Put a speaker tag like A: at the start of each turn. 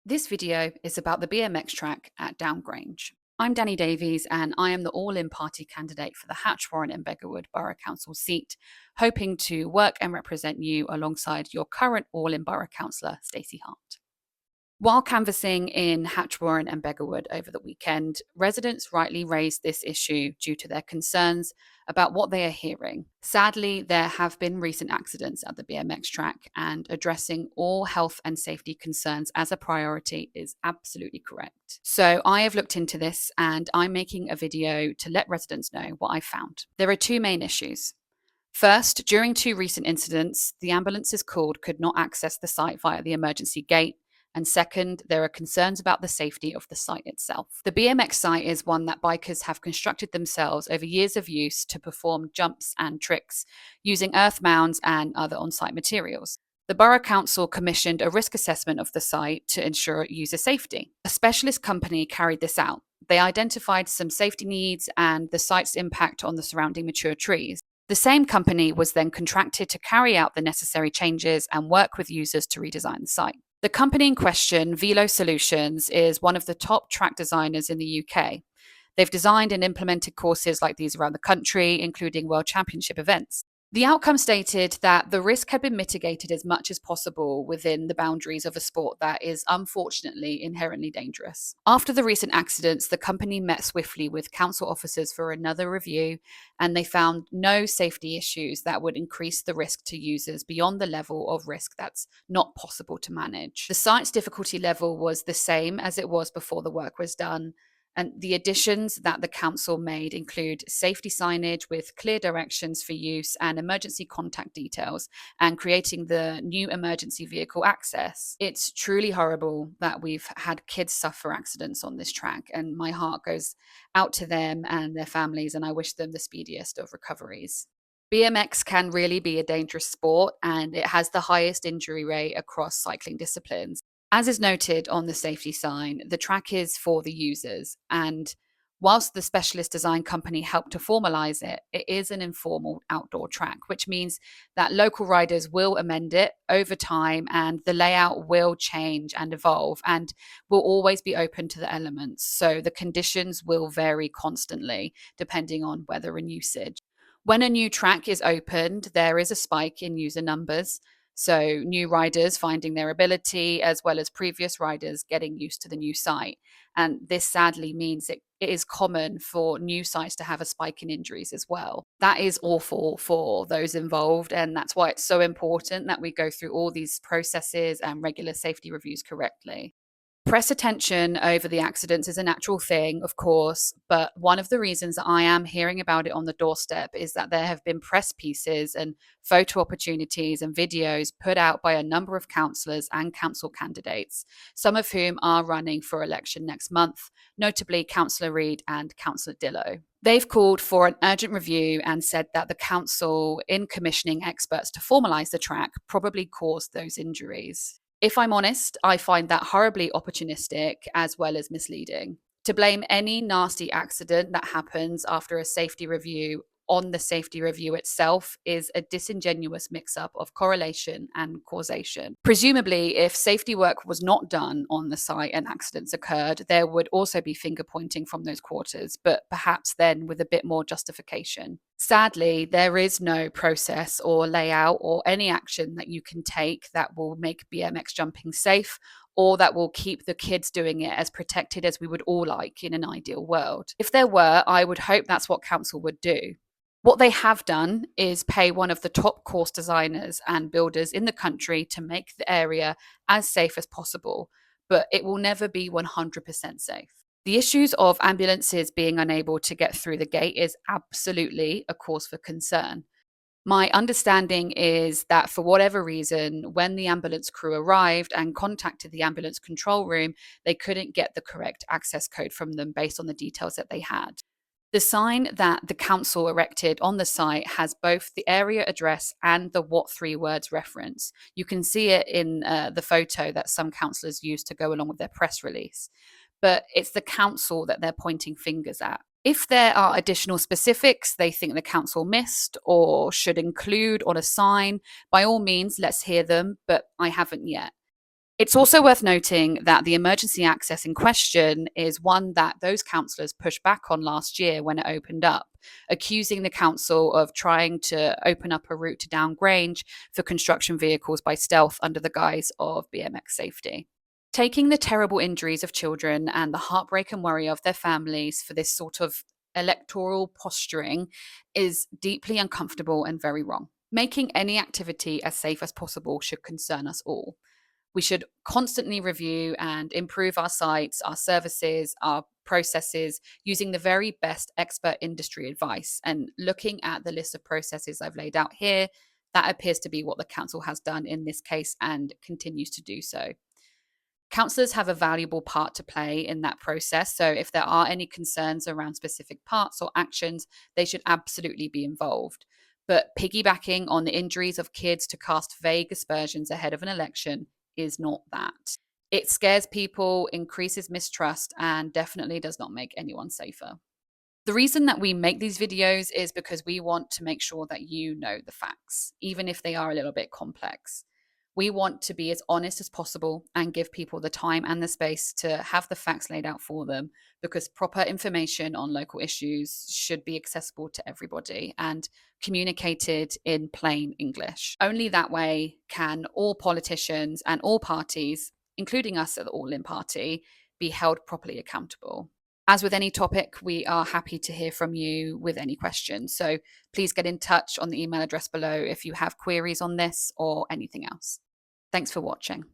A: This video is about the BMX track at Down Grange. I'm Dani Davies and I am the all-in party candidate for the Hatch, Warren and Beggarwood Borough Council seat, hoping to work and represent you alongside your current all-in Borough Councillor, Stacey Hart. While canvassing in Hatch, Warren and Beggarwood over the weekend, residents rightly raised this issue due to their concerns about what they are hearing. Sadly, there have been recent accidents at the BMX track, and addressing all health and safety concerns as a priority is absolutely correct. So I have looked into this and I'm making a video to let residents know what I found. There are two main issues. First, during two recent incidents, the ambulances called could not access the site via the emergency gate. And second, there are concerns about the safety of the site itself. The BMX site is one that bikers have constructed themselves over years of use to perform jumps and tricks using earth mounds and other on-site materials. The Borough Council commissioned a risk assessment of the site to ensure user safety. A specialist company carried this out. They identified some safety needs and the site's impact on the surrounding mature trees. The same company was then contracted to carry out the necessary changes and work with users to redesign the site. The company in question, Velo Solutions, is one of the top track designers in the UK. They've designed and implemented courses like these around the country, including World Championship events. The outcome stated that the risk had been mitigated as much as possible within the boundaries of a sport that is unfortunately inherently dangerous. After the recent accidents, the company met swiftly with council officers for another review, and they found no safety issues that would increase the risk to users beyond the level of risk that's not possible to manage. The site's difficulty level was the same as it was before the work was done. And the additions that the council made include safety signage with clear directions for use and emergency contact details, and creating the new emergency vehicle access. It's truly horrible that we've had kids suffer accidents on this track, and my heart goes out to them and their families, and I wish them the speediest of recoveries. BMX can really be a dangerous sport, and it has the highest injury rate across cycling disciplines. As is noted on the safety sign, the track is for the users, and whilst the specialist design company helped to formalize it, it is an informal outdoor track, which means that local riders will amend it over time and the layout will change and evolve and will always be open to the elements. So the conditions will vary constantly depending on weather and usage. When a new track is opened, there is a spike in user numbers. So new riders finding their ability, as well as previous riders getting used to the new site. And this sadly means it is common for new sites to have a spike in injuries as well. That is awful for those involved. And that's why it's so important that we go through all these processes and regular safety reviews correctly. Press attention over the accidents is a natural thing, of course, but one of the reasons that I am hearing about it on the doorstep is that there have been press pieces and photo opportunities and videos put out by a number of councillors and council candidates, some of whom are running for election next month, notably Councillor Reid and Councillor Dillo. They've called for an urgent review and said that the council, in commissioning experts to formalise the track, probably caused those injuries. If I'm honest, I find that horribly opportunistic as well as misleading. To blame any nasty accident that happens after a safety review on the safety review itself is a disingenuous mix-up of correlation and causation. Presumably, if safety work was not done on the site and accidents occurred, there would also be finger pointing from those quarters, but perhaps then with a bit more justification. Sadly, there is no process or layout or any action that you can take that will make BMX jumping safe or that will keep the kids doing it as protected as we would all like in an ideal world. If there were, I would hope that's what council would do. What they have done is pay one of the top course designers and builders in the country to make the area as safe as possible, but it will never be 100% safe. The issues of ambulances being unable to get through the gate is absolutely a cause for concern. My understanding is that for whatever reason, when the ambulance crew arrived and contacted the ambulance control room, they couldn't get the correct access code from them based on the details that they had. The sign that the council erected on the site has both the area address and the what three words reference. You can see it in the photo that some councillors used to go along with their press release. But it's the council that they're pointing fingers at. If there are additional specifics they think the council missed or should include on a sign, by all means, let's hear them, but I haven't yet. It's also worth noting that the emergency access in question is one that those councillors pushed back on last year when it opened up, accusing the council of trying to open up a route to Down Grange for construction vehicles by stealth under the guise of BMX safety. Taking the terrible injuries of children and the heartbreak and worry of their families for this sort of electoral posturing is deeply uncomfortable and very wrong. Making any activity as safe as possible should concern us all. We should constantly review and improve our sites, our services, our processes using the very best expert industry advice. And looking at the list of processes I've laid out here, that appears to be what the council has done in this case and continues to do so. Councillors have a valuable part to play in that process. So if there are any concerns around specific parts or actions, they should absolutely be involved. But piggybacking on the injuries of kids to cast vague aspersions ahead of an election is not that. It scares people, increases mistrust, and definitely does not make anyone safer. The reason that we make these videos is because we want to make sure that you know the facts, even if they are a little bit complex. We want to be as honest as possible and give people the time and the space to have the facts laid out for them, because proper information on local issues should be accessible to everybody and communicated in plain English. Only that way can all politicians and all parties, including us at the All In Party, be held properly accountable. As with any topic, we are happy to hear from you with any questions. So please get in touch on the email address below if you have queries on this or anything else. Thanks for watching.